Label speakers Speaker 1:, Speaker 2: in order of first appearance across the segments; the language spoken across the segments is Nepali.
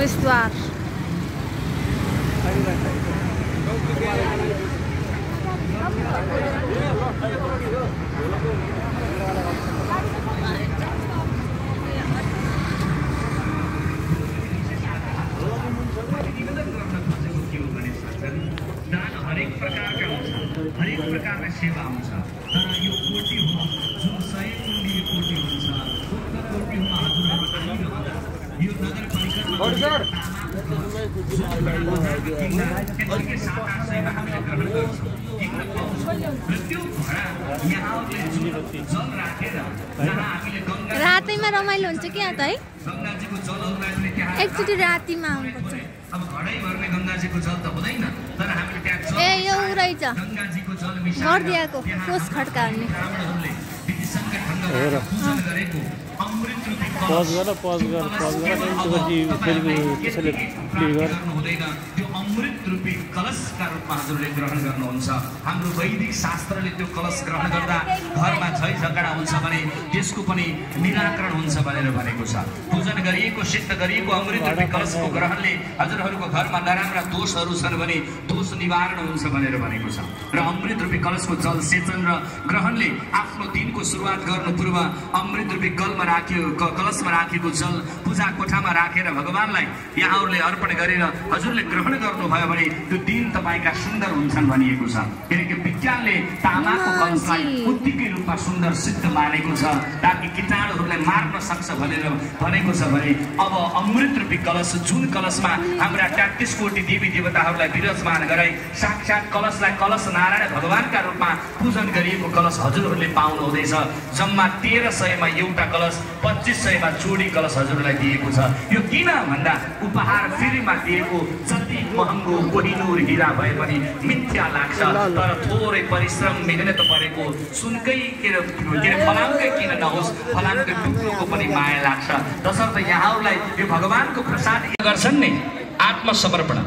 Speaker 1: प्रवेशद्वार
Speaker 2: हरेक प्रकारका सेवा हुन्छ तर यो कोटी हो जुन 100 कुण्डीय कोटी हुन्छ उक्त कोटीमा हजुरहरू आइरहँदा यो नगरपालिकामा त्यसकै 700-800मा हामीले ग्रहण गर्छौँ र त्यो भाडा यहाँहरूले जुन जल राखेर जहाँ हामीले गङ्गा
Speaker 1: रातैमा रमाइलो हुन्छ के त है
Speaker 2: गङ्गाजीको जलहरूलाई पनि त्यहाँ
Speaker 1: एकचोटि रातिमा आउनुपर्छ
Speaker 2: अब घरै भर्ने गङ्गाजीको जल त हुँदैन तर हामीले त्यहाँ
Speaker 1: ए यो रहेछ
Speaker 2: गङ्गाजीको जल मिसाएर
Speaker 1: गर्दियाको कोष खड्काउने
Speaker 2: पूजन गरेको अमृत रूपी
Speaker 3: पज गर त्यसैले प्ले गर
Speaker 2: हुँदैन त्यो अमृत रूपी कलशका रूपमा हजुरले ग्रहण गर्नुहुन्छ हाम्रो वैदिक शास्त्रले त्यो कलश ग्रहण गर्दा घरमा झै झगडा हुन्छ भने त्यसको पनि निराकरण हुन्छ भनेर भनेको छ पूजन गरिएको सिद्ध गरिएको अमृत रूपी कलशको ग्रहणले हजुरहरूको घरमा नराम्रा दोषहरू छन् भने दोष निवारण हुन्छ भनेर भनेको छ र अमृत रूपी कलशको जल सेचन र ग्रहणले आफ्नो दिनको सुरुवात गर्नु पूर्व अमृत रूपी कलशमा राखेको जल पूजा कोठामा राखेर भगवानलाई यहाँहरूले अर्पण गरेर हजुरले ग्रहण गर्नुभयो भने त्यो दिन तपाईका सुन्दर हुन्छन् भनिएको छ किनकि विज्ञानले तामाको कलशलाई बुद्धिकै रूपमा सुन्दर सिद्ध मानेको छ ताकि कीटाणुहरूलाई मार्न सक्छ भनेर भनेको छ भने अब अमृत रूपी कलश जुन कलशमा हाम्रा 33 कोटी देवी देवताहरूलाई विराजमान गराई साक्षात कलशलाई कलश नारायण भगवानका रूपमा पूजन गरिएको कलश हजुरहरूले पाउनु हुँदैछ जम्मा 1300 मा एउटा कलश 2500 मा जोडी कलश हजुरलाई दिएको छ यो किन भन्दा उपहार फ्रीमा दिएको जति महँगो कोहिनूर हीरा भए पनि मिथ्या लाग्छ तर थोरै परिश्रम मेहनत गरेको सुनकै फलामकै किन नहोस् फलामकै टुक्रोको पनि माया लाग्छ तसर्थ यहाँहरूलाई यो भगवानको प्रसाद गर्छन् नि आत्मसमर्पण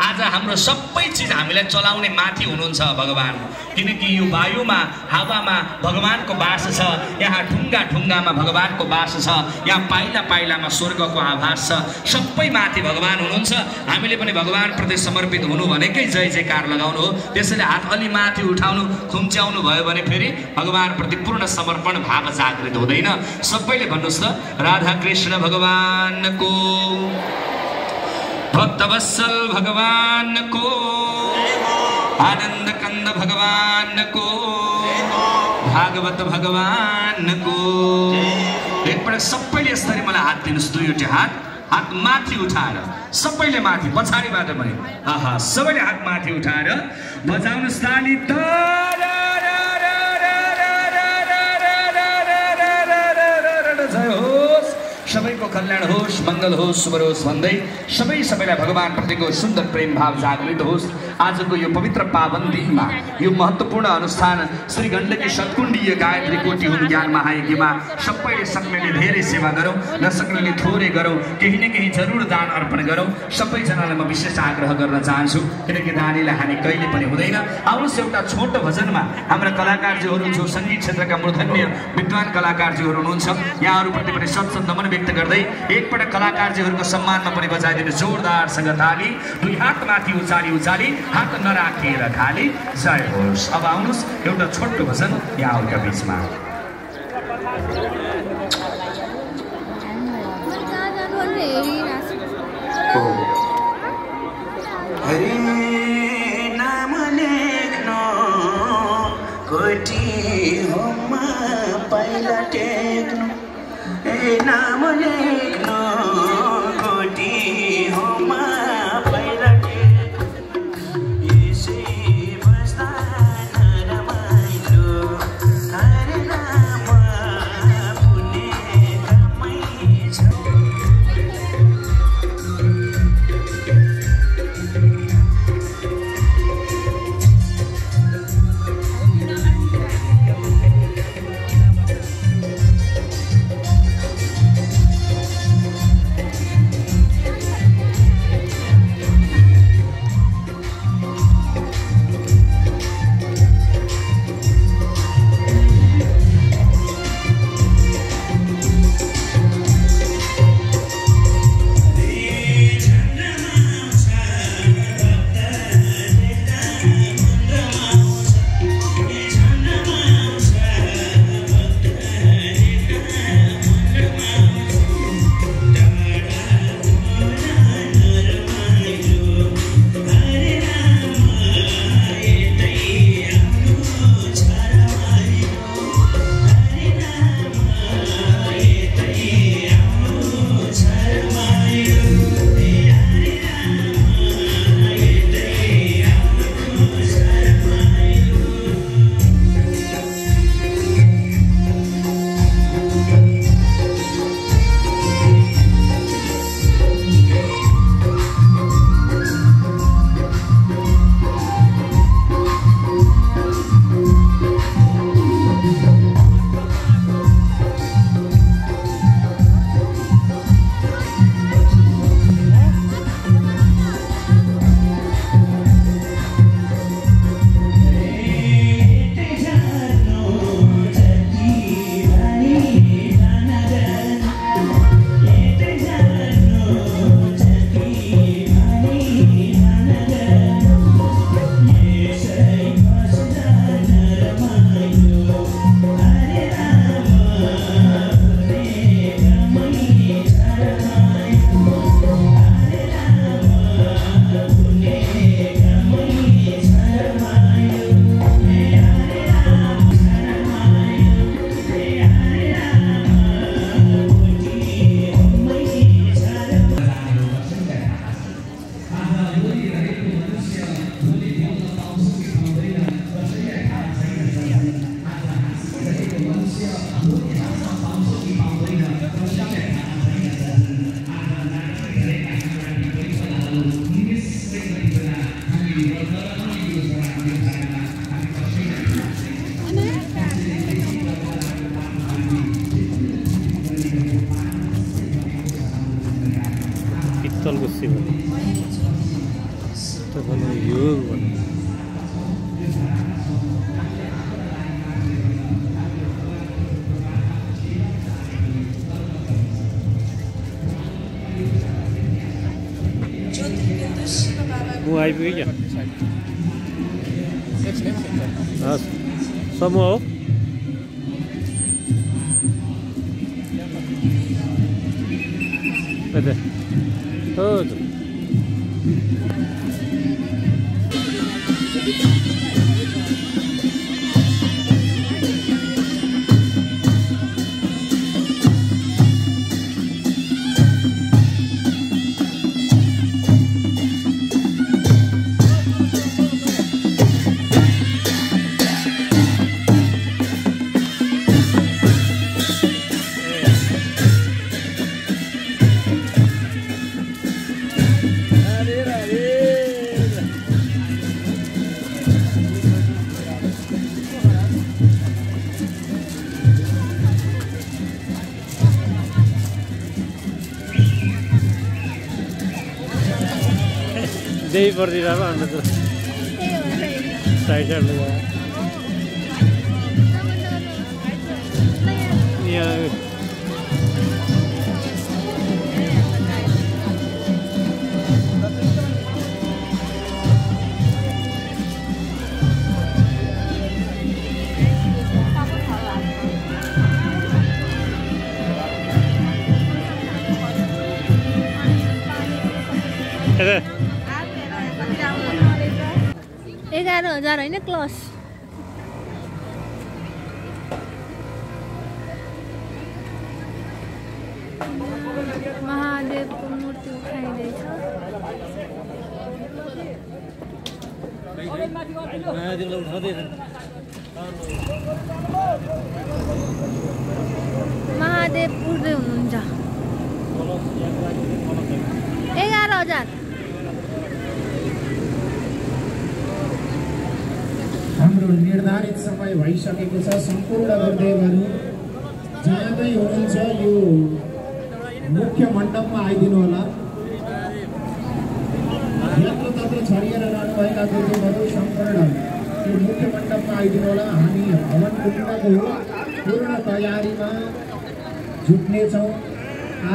Speaker 2: आज हाम्रो सबै चिज हामीलाई चलाउने माथि हुनुहुन्छ भगवान किनकि यो वायुमा हावामा भगवानको वास छ यहाँ ढुङ्गा ढुङ्गामा भगवानको वास छ यहाँ पाइला पाइलामा स्वर्गको आभास छ सबै माथि भगवान हुनुहुन्छ हामीले पनि भगवानप्रति समर्पित हुनु भनेकै जय जयकार लगाउनु हो त्यसैले हात अलि माथि उठाउनु खुम्च्याउनु भयो भने फेरि भगवानप्रति पूर्ण समर्पण भाव जागृत हुँदैन सबैले भन्नुहोस् त राधा कृष्ण भगवानको भक्तवत्सल भगवान को आनंद कंद भगवान को भागवत भगवान को एकपल्ट सबैले यसरी मलाई हात दिनुस् दुईवटा हात माथि उठाएर सबैले माथि पछाडिबाट पनि आहा सबैले हात माथि उठाएर बजाउनुस् ताली जय होस् सबैको कल्याण होस् मंगल होस् शुभ होस् भन्दै सबैलाई भगवान प्रतिको सुन्दर प्रेम भाव जागृत होस् आजको यो पवित्र पावन दिनमा यो महत्त्वपूर्ण अनुष्ठान श्री गण्डकी सत्कुण्डीय गायत्री कोटी हुन ज्ञान महायज्ञमा सबैले सक्नेले धेरै सेवा गरौँ नसक्नेले थोरै गरौँ केही न केही जरुर दान अर्पण गरौँ सबैजनालाई म विशेष आग्रह गर्न चाहन्छु किनकि दानीलाई हानि कहिले पनि हुँदैन आउनुहोस् एउटा छोटो भजनमा हाम्रा कलाकारजीहरू जो सङ्गीत क्षेत्रका मूर्धन्य विद्वान कलाकारजीहरू हुनुहुन्छ यहाँहरूप्रति पनि सत नमन व्यक्त गर्दै एकपटक कलाकारजीहरूको सम्मानमा पनि बजाइदिनु जोरदारसँग ताली दुई हात माथि उचाली हात नराखेर खाली जय होस् अब आउनुहोस् एउटा छोटो भजन यहाँहरूका बीचमा
Speaker 4: हरि नाम लेख्नु कोटी होमा पहिला टेक्नु नाम लेख्नु कोटी होमा पहिला टेक्नु यसै बस्दा नरमाइलो हरि नाम पुण्य कर्मै छ
Speaker 3: स्थलको शिव तपाईँलाई यो भन्नु म आइपुगेँ क्या समूह हो हजुर त्यही पर्दिरहेको अन्त त साइड साइडले यहाँ
Speaker 1: $11,000 होइन क्लस महादेवको मूर्ति उठाइँदैछ महादेव उठ्दै हुनुहुन्छ 11,000
Speaker 5: हाम्रो निर्धारित समय भइसकेको छ सम्पूर्ण गुरुदेवहरू जाँदै हुनुहुन्छ यो मुख्य मण्डपमा आइदिनु होला यत्रतत्र छरिएर रहनुभएका गुरुदेवहरू सम्पूर्ण यो मुख्य मण्डपमा आइदिनु होला हामी हवन कुण्डको पूर्ण तयारीमा जुट्नेछौँ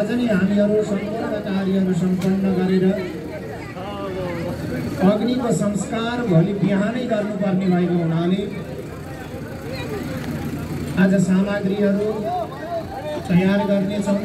Speaker 5: आज नै हामीहरू सम्पूर्ण कार्यहरू सम्पन्न गरेर अग्निको संस्कार भोलि बिहानै गर्नुपर्ने भएको हुनाले आज सामग्रीहरू तयार गर्नेछौँ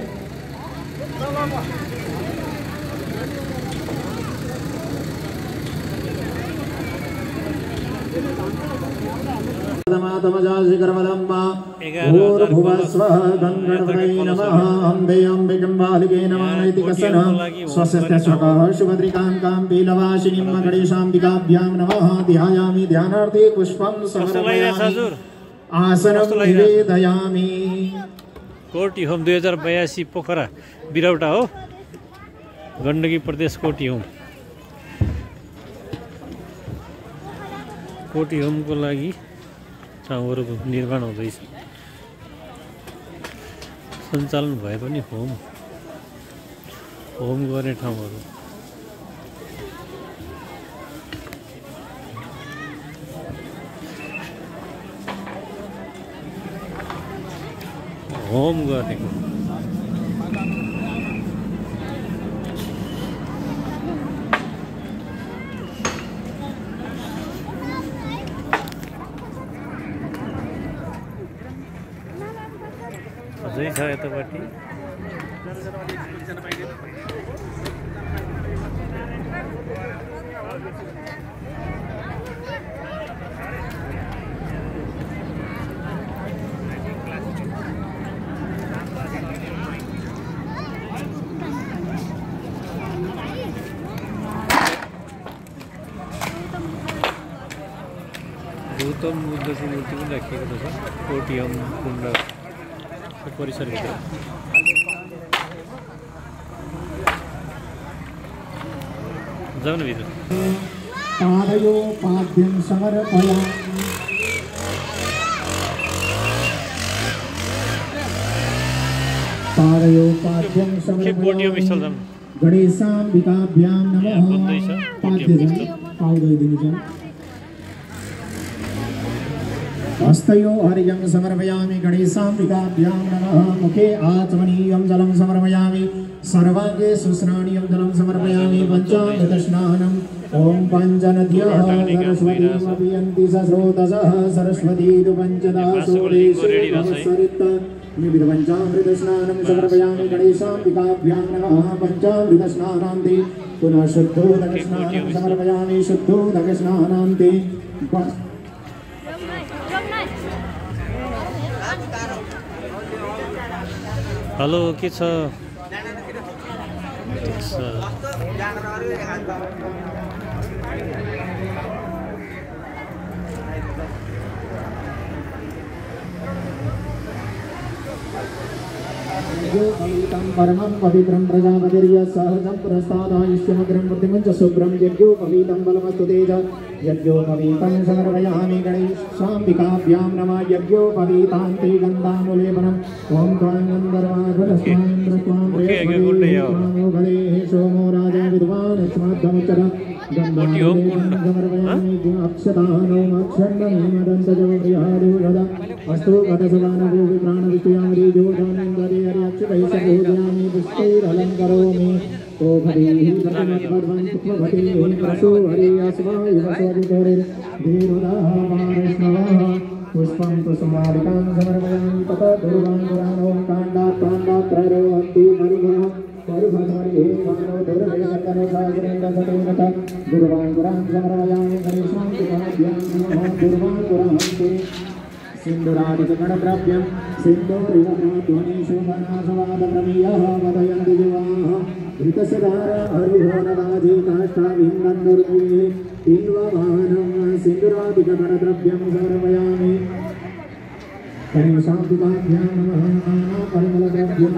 Speaker 5: स्वस्तिकां नमः ध्यायामि ध्यानार्थे पुष्पं समर्पयामि आसनं निवेदयामि।
Speaker 3: कोटी होम 2082 पोखरा बिरौटा हो गण्डकी प्रदेश कोटी होम को लागि ठाउँहरूको निर्माण हुँदैछ सञ्चालन भए पनि होम गर्ने ठाउँहरू होम गरेको अझै छ यतापट्टि गौतम बुद्धको मूर्ति पनि राखिएको छ कोटियम कुण्ड परिसरभित्र जाऊ न भित्र
Speaker 5: पादयो पाद्यं समर्पयामि पादयो पाद्यं
Speaker 3: के कोटियम स्थल जाऊ
Speaker 5: गणेशाम्बिकाभ्यां नमः पाद्यजन पाउदै दिनुछन् हस्तयो हरिजं समर्पयामि गणेशाम्बिकाभ्यां नमः मुखे आचमनीयं जलं समर्पयामि सर्वाङ्गे सुस्नानीयं जलं समर्पयामि पञ्चामृतस्नानम् ॐ पञ्चनद्यः सरस्वतीमभियन्ति सस्रोतसः सरस्वती तु पञ्चदासोरेषु विविधपञ्चामृतस्नानं समर्पयामि गणेशाम्बिकाभ्यां नमः पञ्चामृतस्नानान्ते पुनः शुद्धोदकस्नानं समर्पयामि शुद्धोदकस्नानान्ते
Speaker 3: हेलो के छ
Speaker 5: परमं पवित्रं प्रजापतिर्य सहजं पुरस्तादायुष्यमग्रं प्रतिमुञ्च शुभ्रं यज्ञोपवीतं बलमस्तु तेज यज्ञोपवीतं समर्पयामि गणेशाम्बिकाभ्यां नमः यज्ञोपवीतान्ते गन्धानुलेपनम् ॐ त्वां गन्धर्वाघनस्वान्द्रस्वान्द्रेष्वरे सोमो राजा विद्वान् स्मद्धमुच्चर गन्धानुलेपनं अक्षतानो अक्षण्डमीमदन्तजमप्रियादुषद अस्तु गतसवानभो विप्राणविषयामि जोधानीन्द्रे अक्षतैषभूजामि पुष्पैरलङ्करोमि ओ हरिः प्रतिमद्भद्वं सुखभतिः प्रसो हरियस्वाय वसोदितोरिर्धीरुदाः वैष्णवाः पुष्पं कुसुमादिकां समर्पयामि ततः दुर्गाङ्गुराणो काण्डात्काण्डात्रयो हन्ति मरुगः दुर्गाङ्गुरां समर्पयामि गणेशाम्बिकाभ्यां नमः दुर्गाङ्गुरान्ते सिन्दूरादिकगणद्रव्यं सिन्दूरिवध्वनिशोभनासवादप्रमेयः वदयन्ति युवाः ऋतसदार हरिभोनराजे काष्ठाभिन्दन्दुर्भिः इन्ववाहनं सिन्दूरादिकगणद्रव्यं समर्पयामि गणेशाम्बिकाभ्यां नमः नानापरिमलद्रव्यं